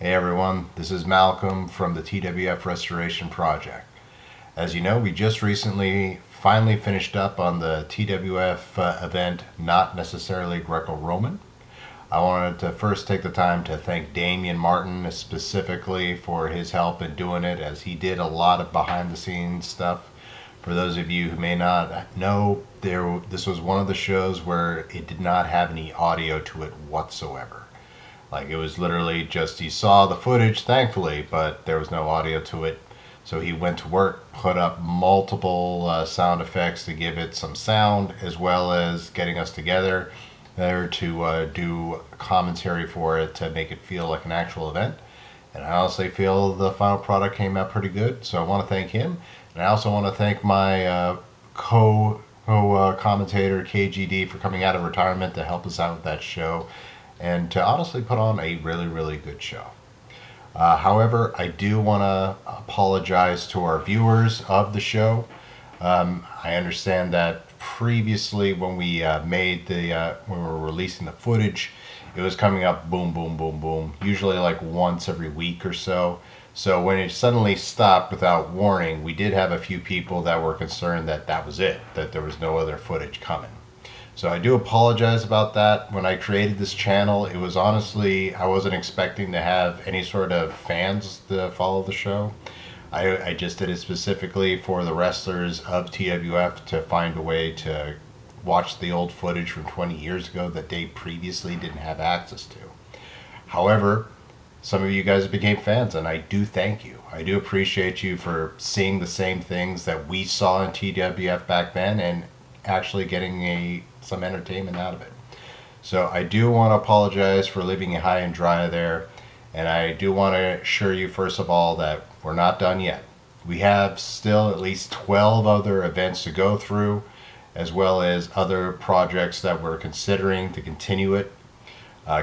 Hey everyone, this is Malcolm from the TWF Restoration Project. As you know, we just recently finally finished up on the TWF event, not necessarily Greco-Roman. I wanted to first take the time to thank Damian Martin specifically for his help in doing it, as he did a lot of behind the scenes stuff. For those of you who may not know, this was one of the shows where it did not have any audio to it whatsoever. Like, it was literally just, he saw the footage, thankfully, but there was no audio to it. So he went to work, put up multiple sound effects to give it some sound, as well as getting us together there to do commentary for it to make it feel like an actual event. And I honestly feel the final product came out pretty good. So I want to thank him. And I also want to thank my commentator KGD for coming out of retirement to help us out with that show and to honestly put on a really good show. However, I do want to apologize to our viewers of the show. I understand that previously when we when we were releasing the footage, it was coming up boom, usually like once every week or so. So when it suddenly stopped without warning, we did have a few people that were concerned that that was it, that there was no other footage coming. So I do apologize about that. When I created this channel, it was honestly, I wasn't expecting to have any sort of fans to follow the show. I just did it specifically for the wrestlers of TWF to find a way to watch the old footage from 20 years ago that they previously didn't have access to. However, some of you guys became fans, and I do thank you. I do appreciate you for seeing the same things that we saw in TWF back then and actually getting some entertainment out of it. So I do want to apologize for leaving you high and dry there, and I do want to assure you first of all that we're not done yet. We have still at least 12 other events to go through, as well as other projects that we're considering to continue it.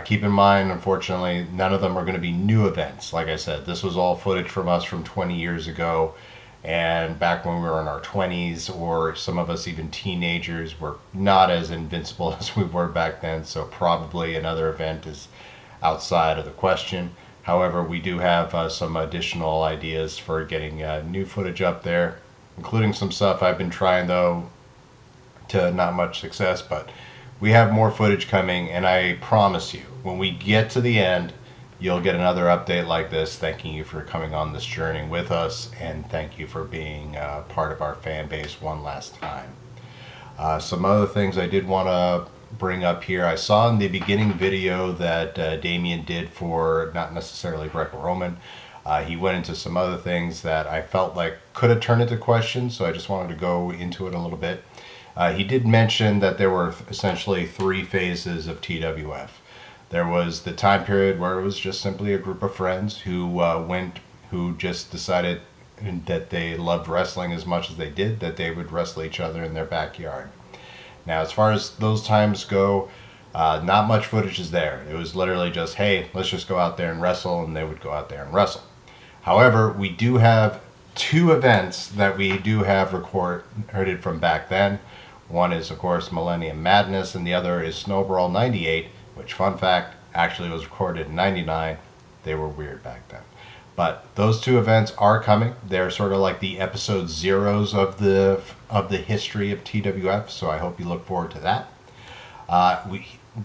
Keep in mind, unfortunately, none of them are going to be new events. Like I said, this was all footage from us from 20 years ago, and back when we were in our 20s, or some of us even teenagers, were not as invincible as we were back then, so probably another event is outside of the question. However, we do have some additional ideas for getting new footage up there, including some stuff I've been trying, though, to not much success, but we have more footage coming, and I promise you, when we get to the end, you'll get another update like this, thanking you for coming on this journey with us, and thank you for being part of our fan base one last time. Some other things I did want to bring up here. I saw in the beginning video that Damien did for not necessarily Greco-Roman. He went into some other things that I felt like could have turned into questions, so I just wanted to go into it a little bit. He did mention that there were essentially 3 phases of TWF. There was the time period where it was just simply a group of friends who just decided that they loved wrestling as much as they did, that they would wrestle each other in their backyard. Now, as far as those times go, not much footage is there. It was literally just, hey, let's just go out there and wrestle, and they would go out there and wrestle. However, we do have 2 events that we do have recorded from back then. One is, of course, Millennium Madness, and the other is Snowbrawl 98, which, fun fact, actually was recorded in 99. They were weird back then. But those 2 events are coming. They're sort of like the episode zeros of the history of TWF, so I hope you look forward to that.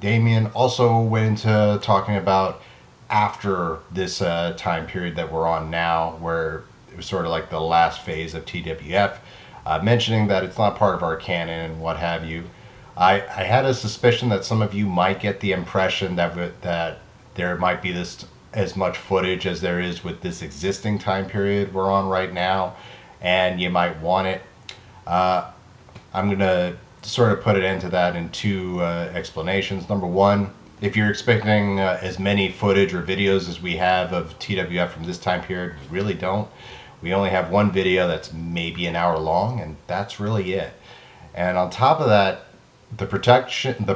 Damien also went into talking about after this time period that we're on now, where it was sort of like the last phase of TWF, mentioning that it's not part of our canon and what have you. I had a suspicion that some of you might get the impression that there might be this as much footage as there is with this existing time period we're on right now, and you might want it. I'm going to sort of put it into that in 2 explanations. Number one, if you're expecting as many footage or videos as we have of TWF from this time period, we really don't. We only have 1 video that's maybe an hour long, and that's really it. And on top of that, the production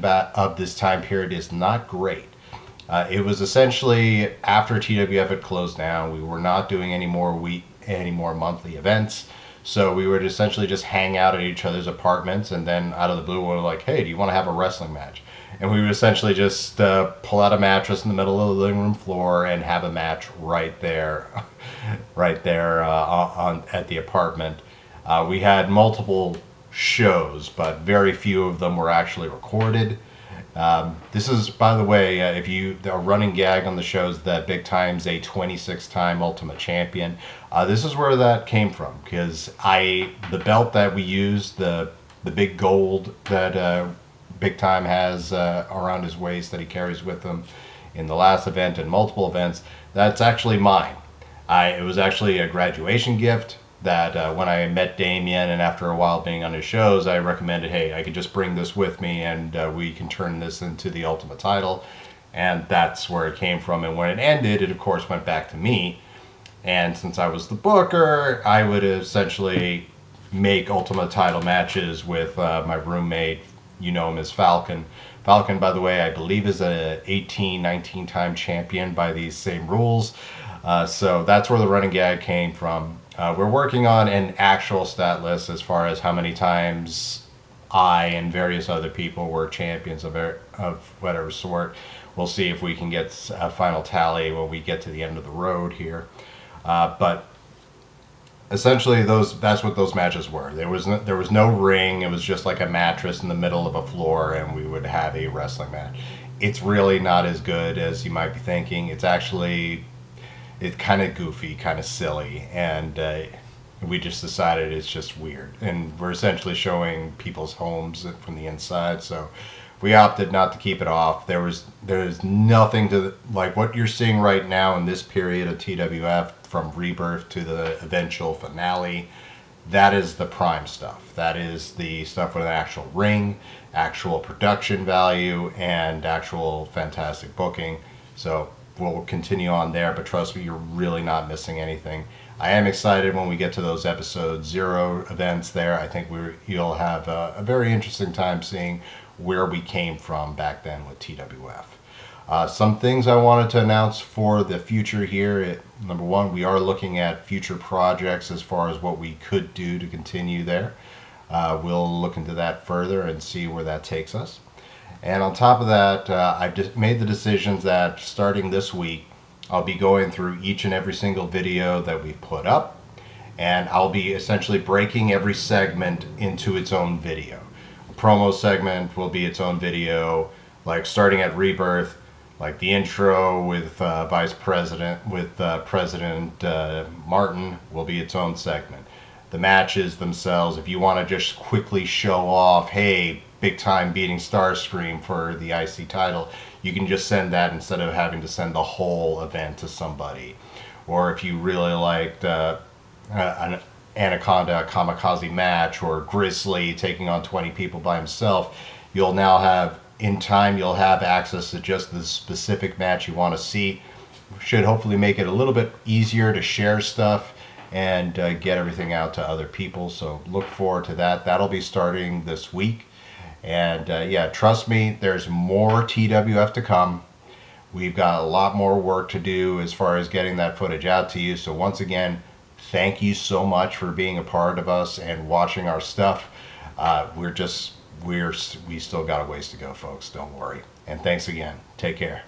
of this time period is not great. It was essentially after TWF had closed down. We were not doing any more monthly events, so we would essentially just hang out at each other's apartments, and then out of the blue we were like, hey, do you want to have a wrestling match? and we would essentially just pull out a mattress in the middle of the living room floor and have a match right there, right there on at the apartment. We had multiple shows, but very few of them were actually recorded. This is, by the way, if you a running gag on the show is that Big Time's a 26-time Ultimate Champion. This is where that came from, because the belt that we used, the big gold that Big Time has around his waist that he carries with him in the last event and multiple events, that's actually mine. It was actually a graduation gift that when I met Damien and after a while being on his shows, I recommended, hey, I could just bring this with me and we can turn this into the Ultimate title. And that's where it came from. And when it ended, it of course went back to me. And since I was the booker, I would essentially make Ultimate title matches with my roommate. You know him as Falcon. Falcon, by the way, I believe is a 18, 19-time champion by these same rules. So that's where the running gag came from. We're working on an actual stat list as far as how many times I and various other people were champions of whatever sort. We'll see if we can get a final tally when we get to the end of the road here. But essentially, that's what those matches were. There was no ring. It was just like a mattress in the middle of a floor, and we would have a wrestling match. It's really not as good as you might be thinking. It's kind of goofy, kind of silly, and we just decided it's just weird. And we're essentially showing people's homes from the inside, so we opted not to keep it off. There's nothing to like what you're seeing right now in this period of TWF from Rebirth to the eventual finale. That is the prime stuff. That is the stuff with an actual ring, actual production value, and actual fantastic booking. So we'll continue on there, but trust me, you're really not missing anything. I am excited when we get to those episode 0 events there. I think you'll have a very interesting time seeing where we came from back then with TWF. Some things I wanted to announce for the future here. Number one, we are looking at future projects as far as what we could do to continue there. We'll look into that further and see where that takes us. And on top of that, I've just made the decisions that starting this week, I'll be going through each and every single video that we've put up, and I'll be essentially breaking every segment into its own video. A promo segment will be its own video, like starting at Rebirth, like the intro with President Martin will be its own segment. The matches themselves, if you want to just quickly show off, hey, Big Time beating Starscream for the IC title, you can just send that instead of having to send the whole event to somebody. Or if you really liked an Anaconda Kamikaze match, or Grizzly taking on 20 people by himself, you'll now have, in time, you'll have access to just the specific match you want to see. Should hopefully make it a little bit easier to share stuff and get everything out to other people. So look forward to that. That'll be starting this week. And yeah, trust me, there's more TWF to come. We've got a lot more work to do as far as getting that footage out to you. So once again, thank you so much for being a part of us and watching our stuff. We still got a ways to go, folks. Don't worry. And thanks again. Take care.